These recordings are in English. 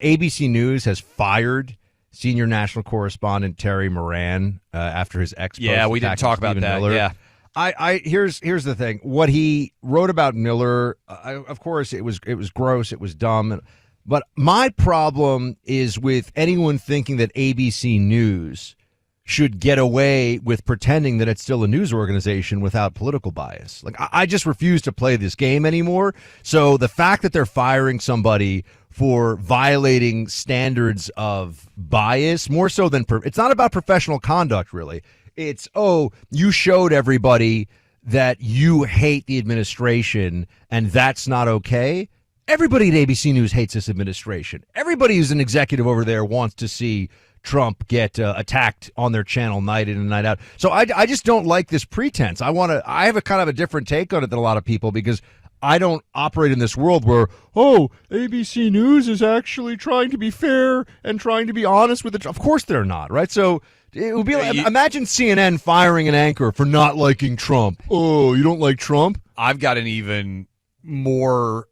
ABC News has fired senior national correspondent Terry Moran after his ex-post. Yeah, we didn't talk about that. Miller. Yeah. Here's the thing. What he wrote about Miller, of course, it was gross. It was dumb. But my problem is with anyone thinking that ABC News should get away with pretending that it's still a news organization without political bias. Like, I just refuse to play this game anymore. So the fact that they're firing somebody for violating standards of bias, more so than it's not about professional conduct, really. It's, you showed everybody that you hate the administration and that's not okay. Everybody at ABC News hates this administration. Everybody who's an executive over there wants to see Trump get attacked on their channel night in and night out. So I just don't like this pretense. I have a kind of a different take on it than a lot of people because I don't operate in this world where, ABC News is actually trying to be fair and trying to be honest with it. Of course they're not, right? So it would be like, imagine CNN firing an anchor for not liking Trump. Oh, you don't like Trump? I've got an even more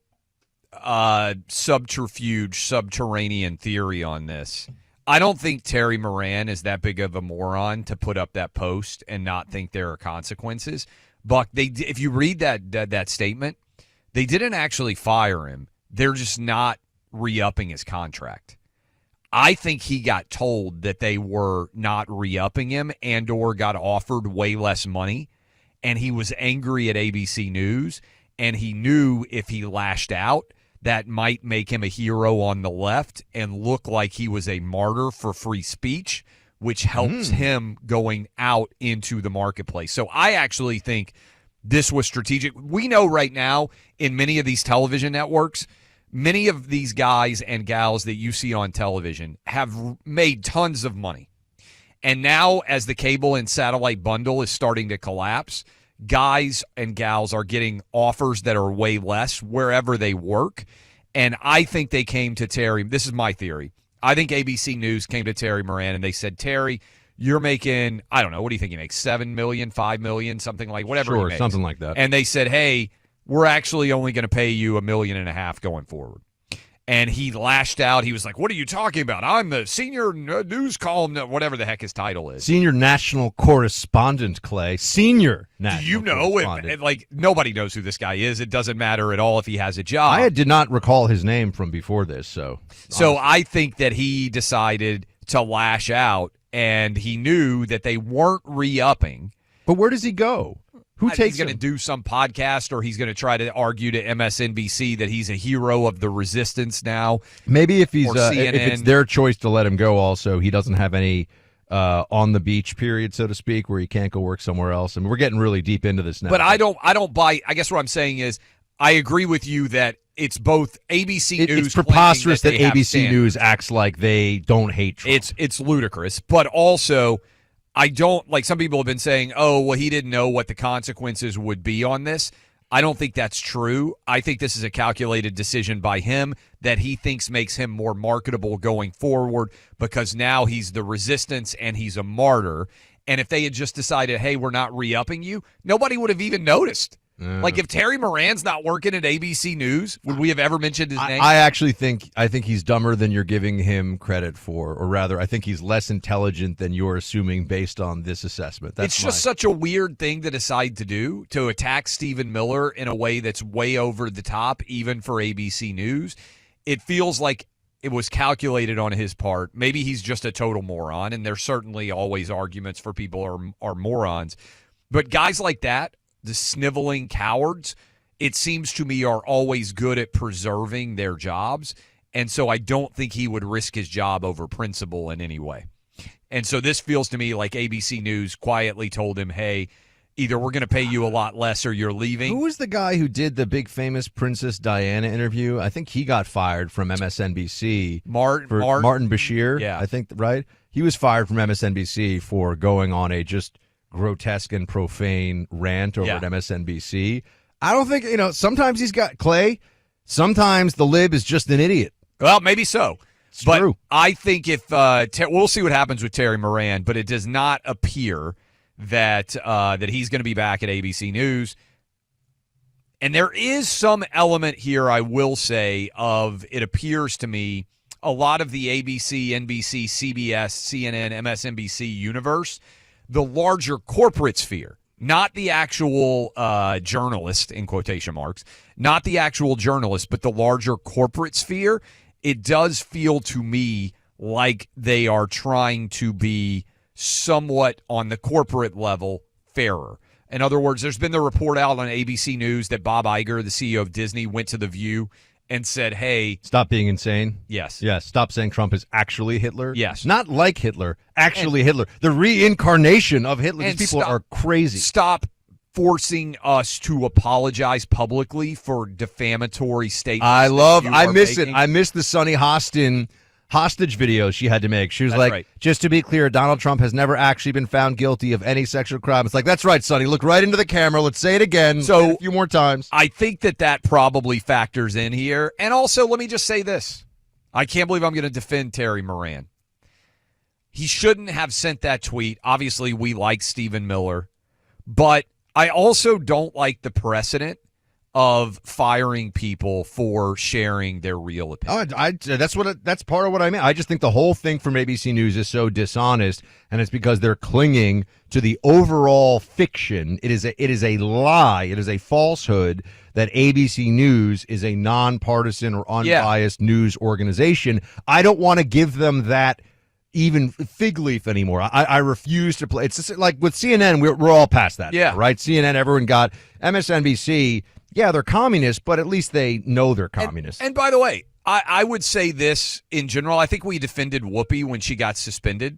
subterranean theory on this. I don't think Terry Moran is that big of a moron to put up that post and not think there are consequences. Buck, if you read that statement, they didn't actually fire him. They're just not re-upping his contract. I think he got told that they were not re-upping him and or got offered way less money, and he was angry at ABC News, and he knew if he lashed out, that might make him a hero on the left and look like he was a martyr for free speech, which helps him going out into the marketplace. So I actually think this was strategic. We know right now in many of these television networks, many of these guys and gals that you see on television have made tons of money. And now as the cable and satellite bundle is starting to collapse, guys and gals are getting offers that are way less wherever they work. And I think they came to Terry. This is my theory. I think ABC News came to Terry Moran and they said, Terry, you're making, I don't know, what do you think he makes? $7 million, $5 million, something like whatever. Sure, something like that. And they said, hey, we're actually only going to pay you $1.5 million going forward. And he lashed out. He was like, what are you talking about? I'm the senior news column, whatever the heck his title is. Senior national correspondent, Clay. Senior national Do you know, correspondent. Nobody knows who this guy is. It doesn't matter at all if he has a job. I did not recall his name from before this. So I think that he decided to lash out, and he knew that they weren't re-upping. But where does he go? Who takes He's going to do some podcast, or he's going to try to argue to MSNBC that he's a hero of the resistance now. Maybe if he's if it's their choice to let him go, also he doesn't have any on the beach period, so to speak, where he can't go work somewhere else. I mean, we're getting really deep into this now. But I don't buy. I guess what I'm saying is I agree with you that it's both ABC News. It's preposterous that ABC News acts like they don't hate Trump. It's ludicrous, but also. I don't, like some people have been saying, oh, well, he didn't know what the consequences would be on this. I don't think that's true. I think this is a calculated decision by him that he thinks makes him more marketable going forward because now he's the resistance and he's a martyr. And if they had just decided, hey, we're not re-upping you, nobody would have even noticed. Like if Terry Moran's not working at ABC News, would we have ever mentioned his name? I think he's dumber than you're giving him credit for, or rather, I think he's less intelligent than you're assuming based on this assessment. It's just such a weird thing to decide to do, to attack Stephen Miller in a way that's way over the top, even for ABC News. It feels like it was calculated on his part. Maybe he's just a total moron, and there's certainly always arguments for people are morons. But guys like that, the sniveling cowards, it seems to me, are always good at preserving their jobs. And so I don't think he would risk his job over principle in any way. And so this feels to me like ABC News quietly told him, hey, either we're going to pay you a lot less or you're leaving. Who was the guy who did the big famous Princess Diana interview? I think he got fired from MSNBC. Martin Bashir, yeah. I think, right? He was fired from MSNBC for going on a just grotesque and profane rant over at MSNBC. I don't think, sometimes he's got Clay. Sometimes the lib is just an idiot. Well, maybe so. It's true. I think if we'll see what happens with Terry Moran, but it does not appear that he's going to be back at ABC News. And there is some element here, I will say, of it appears to me a lot of the ABC, NBC, CBS, CNN, MSNBC universe, the larger corporate sphere, not the actual journalist, in quotation marks, not the actual journalist, but the larger corporate sphere, it does feel to me like they are trying to be somewhat on the corporate level fairer. In other words, there's been the report out on ABC News that Bob Iger, the CEO of Disney, went to The View and said, hey. Stop being insane. Yes. Yes. Stop saying Trump is actually Hitler. Yes. Not like Hitler, actually Hitler. The reincarnation of Hitler. These people are crazy. Stop forcing us to apologize publicly for defamatory statements. I miss it. I miss the Sonny Hostin hostage video she had to make. She was right. Just to be clear, Donald Trump has never actually been found guilty of any sexual crime. It's like, that's right, Sonny. Look right into the camera. Let's say it again. So a few more times. I think that probably factors in here. And also, let me just say this. I can't believe I'm going to defend Terry Moran. He shouldn't have sent that tweet. Obviously, we like Stephen Miller. But I also don't like the precedent of firing people for sharing their real opinion. That's part of what I mean. I just think the whole thing from ABC News is so dishonest, and it's because they're clinging to the overall fiction. It is a lie. It is a falsehood that ABC News is a nonpartisan or unbiased news organization. I don't want to give them that even fig leaf anymore. I refuse to play. It's just like with CNN, we're all past that. Yeah. Now, right? CNN, everyone got. MSNBC, yeah, they're communists, but at least they know they're communists. And by the way, I would say this in general. I think we defended Whoopi when she got suspended.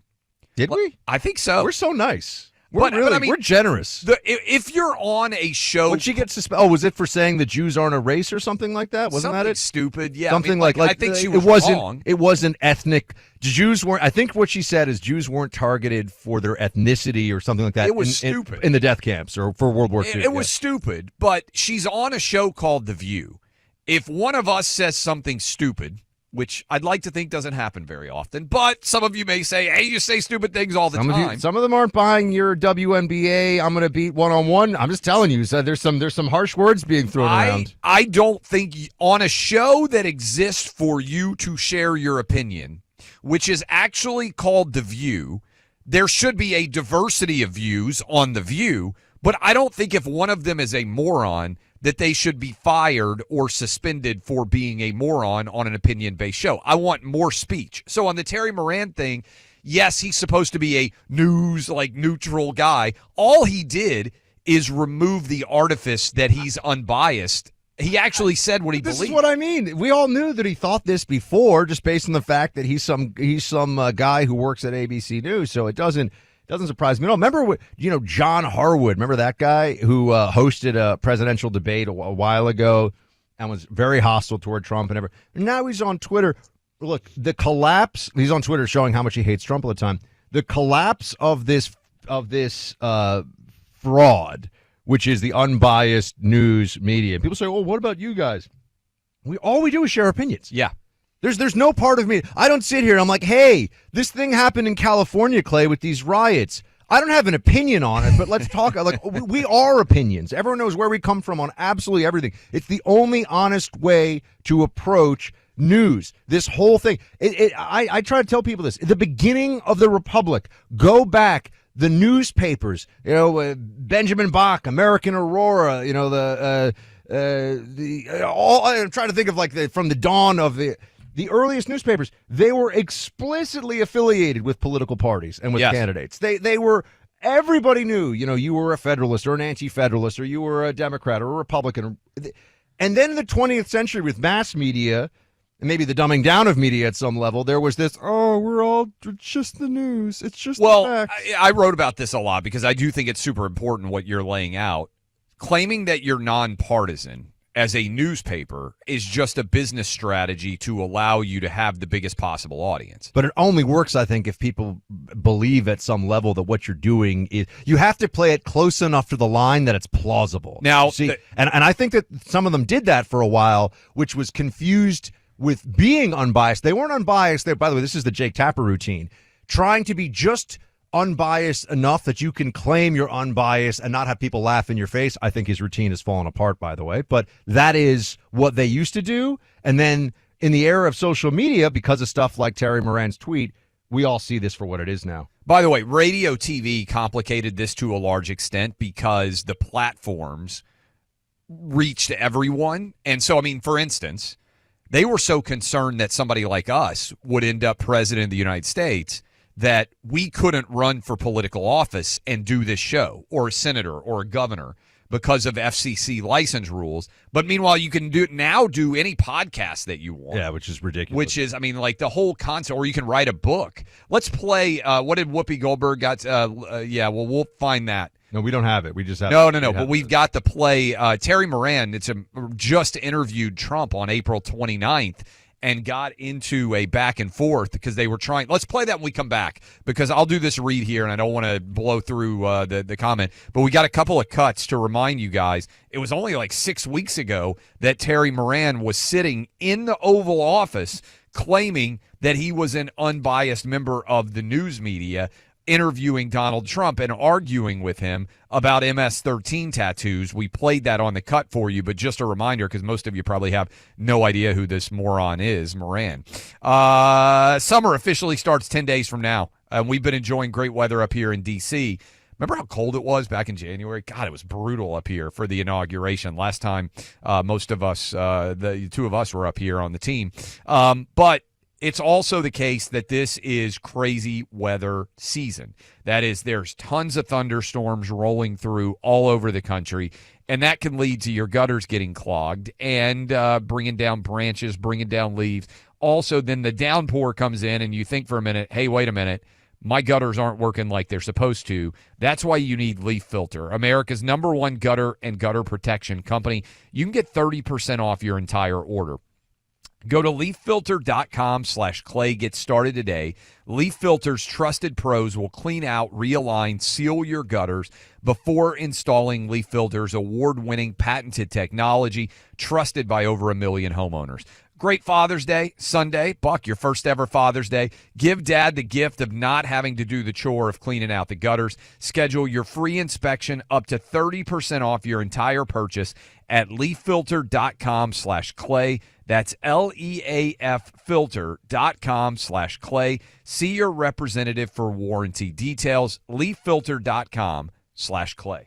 Did we? I think so. We're so nice. We're generous. If you're on a show, would she get suspended? Oh, was it for saying the Jews aren't a race or something like that? Wasn't that it? Stupid. Yeah, something like I think she was wrong. It wasn't ethnic. Jews weren't. I think what she said is Jews weren't targeted for their ethnicity or something like that. It was stupid in the death camps or for World War II. It was stupid. But she's on a show called The View. If one of us says something stupid, which I'd like to think doesn't happen very often, but some of you may say, hey, you say stupid things all the time. Some of them aren't buying your WNBA, I'm going to beat one-on-one. I'm just telling you, so there's some harsh words being thrown around. I don't think on a show that exists for you to share your opinion, which is actually called The View, there should be a diversity of views on The View, but I don't think if one of them is a moron that they should be fired or suspended for being a moron on an opinion-based show. I want more speech. So on the Terry Moran thing, yes, he's supposed to be a neutral guy. All he did is remove the artifice that he's unbiased. He actually said what he believed. This is what I mean. We all knew that he thought this before, just based on the fact that he's some guy who works at ABC News. So it doesn't surprise me. No, remember John Harwood? Remember that guy who hosted a presidential debate a while ago and was very hostile toward Trump and everything. And now he's on Twitter. Look, the collapse. He's on Twitter showing how much he hates Trump all the time. The collapse of this fraud, which is the unbiased news media. People say, "Well, what about you guys?" All we do is share opinions. Yeah. There's no part of me. I don't sit here and I'm like, hey, this thing happened in California, Clay, with these riots. I don't have an opinion on it, but let's talk. Like, we are opinions. Everyone knows where we come from on absolutely everything. It's the only honest way to approach news. This whole thing. I try to tell people this. At the beginning of the Republic, go back. The newspapers, Benjamin Bach, American Aurora, I'm trying to think of from the dawn of the earliest newspapers, they were explicitly affiliated with political parties and with candidates. They were, everybody knew, you were a Federalist or an anti-Federalist or you were a Democrat or a Republican. And then in the 20th century with mass media, and maybe the dumbing down of media at some level, there was this, we're just the news. It's just the facts. I wrote about this a lot because I do think it's super important what you're laying out. Claiming that you're nonpartisan as a newspaper is just a business strategy to allow you to have the biggest possible audience. But it only works, I think, if people believe at some level that what you're doing is, you have to play it close enough to the line that it's plausible. Now, see, and I think that some of them did that for a while, which was confused with being unbiased. They weren't unbiased. By the way, this is the Jake Tapper routine, trying to be just unbiased enough that you can claim you're unbiased and not have people laugh in your face. I think his routine has fallen apart, by the way, but that is what they used to do. And then in the era of social media, because of stuff like Terry Moran's tweet, we all see this for what it is now. By the way, radio TV complicated this to a large extent because the platforms reached everyone. And so, I mean, for instance, they were so concerned that somebody like us would end up president of the United States that we couldn't run for political office and do this show, or a senator or a governor, because of FCC license rules. But meanwhile, you can do any podcast that you want. Yeah, which is ridiculous. Which is, I mean, like the whole concept, or you can write a book. Let's play, what did Whoopi Goldberg got? We'll find that. No, we don't have it. We just have No, but we've got to play Terry Moran. Just interviewed Trump on April 29th and got into a back and forth because they were trying. Let's play that when we come back, because I'll do this read here and I don't want to blow through the comment. But we got a couple of cuts to remind you guys. It was only like 6 weeks ago that Terry Moran was sitting in the Oval Office claiming that he was an unbiased member of the news media, interviewing Donald Trump and arguing with him about MS-13 tattoos. We played that on the cut for you, but just a reminder, because most of you probably have no idea who this moron is, Moran. Summer officially starts 10 days from now. We've been enjoying great weather up here in D.C. Remember how cold it was back in January? God, it was brutal up here for the inauguration. Last time most of us, the two of us were up here on the team. But it's also the case that this is crazy weather season. That is, there's tons of thunderstorms rolling through all over the country, and that can lead to your gutters getting clogged and bringing down branches, bringing down leaves. Also, then the downpour comes in, and you think for a minute, hey, wait a minute, my gutters aren't working like they're supposed to. That's why you need Leaf Filter, America's #1 gutter and gutter protection company. You can get 30% off your entire order. Go to leaffilter.com/clay. Get started today. Leaf Filter's trusted pros will clean out, realign, seal your gutters before installing Leaf Filter's award-winning patented technology, trusted by over 1 million homeowners. Great Father's Day Sunday. Buck, your first ever Father's Day. Give Dad the gift of not having to do the chore of cleaning out the gutters. Schedule your free inspection, up to 30% off your entire purchase at leaffilter.com/clay. That's LEAF filter.com/clay. See your representative for warranty details. leaffilter.com/clay.